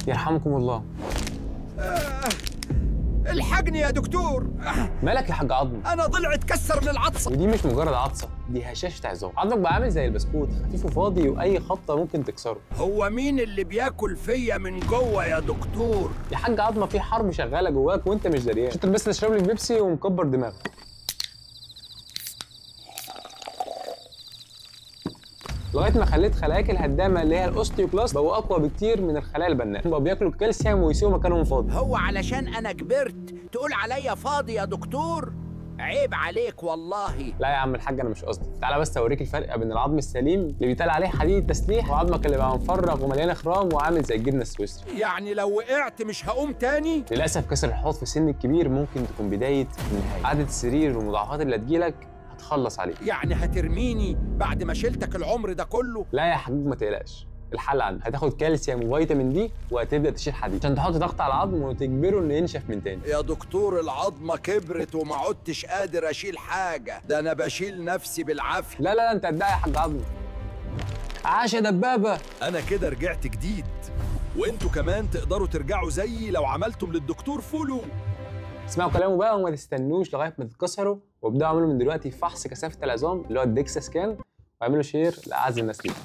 يرحمكم الله. الحقني يا دكتور. مالك يا حاج عظم؟ انا ضلعي اتكسر من العطسه. ودي مش مجرد عطسه، دي هشاشه عظام. عظمك بقى عامل زي البسكوت، خفيف وفاضي واي خبطه ممكن تكسره. هو مين اللي بياكل فيا من جوه يا دكتور؟ يا حاج عظمه في حرب شغاله جواك وانت مش دريان. انت بس تشرب لك بيبسي ومكبر دماغك. لغايه ما خليت خلاياك الهدامه اللي هي الاوستيوكلاست بقوا اقوى بكتير من الخلايا البناء. بقوا بياكلوا الكالسيوم ويسيبوا مكانهم فاضي. هو علشان انا كبرت تقول عليا فاضي يا دكتور؟ عيب عليك والله. لا يا عم الحاج انا مش قصدي. تعالى بس اوريك الفرق بين العظم السليم اللي بيتقال عليه حديد تسليح وعظمك اللي بقى مفرغ ومليان خرام وعامل زي الجبنه السويسري. يعني لو وقعت مش هقوم تاني؟ للاسف كسر الحوض في سن الكبير ممكن تكون بدايه النهايه. قعده السرير والمضاعفات اللي هتجيلك هتخلص عليك. يعني هترميني بعد ما شلتك العمر ده كله؟ لا يا حبيبي ما تقلقش، الحل عندك. هتاخد كالسيوم وفيتامين دي وهتبدا تشيل حديد عشان تحط ضغط على العظم وتجبره انه ينشف من تاني. يا دكتور العظمه كبرت وما عدتش قادر اشيل حاجه، ده انا بشيل نفسي بالعافيه. لا لا لا انت هتدعي يا حاج عظم. عاش يا دبابه. انا كده رجعت جديد، وانتوا كمان تقدروا ترجعوا زيي لو عملتم للدكتور فولو. اسمعوا كلامه بقى وما تستنوش لغايه ما تتكسروا، وابداوا اعملوا من دلوقتي فحص كثافه العظام اللي هو الديكسا سكان، واعملوا شير لاعز الناس ليكم.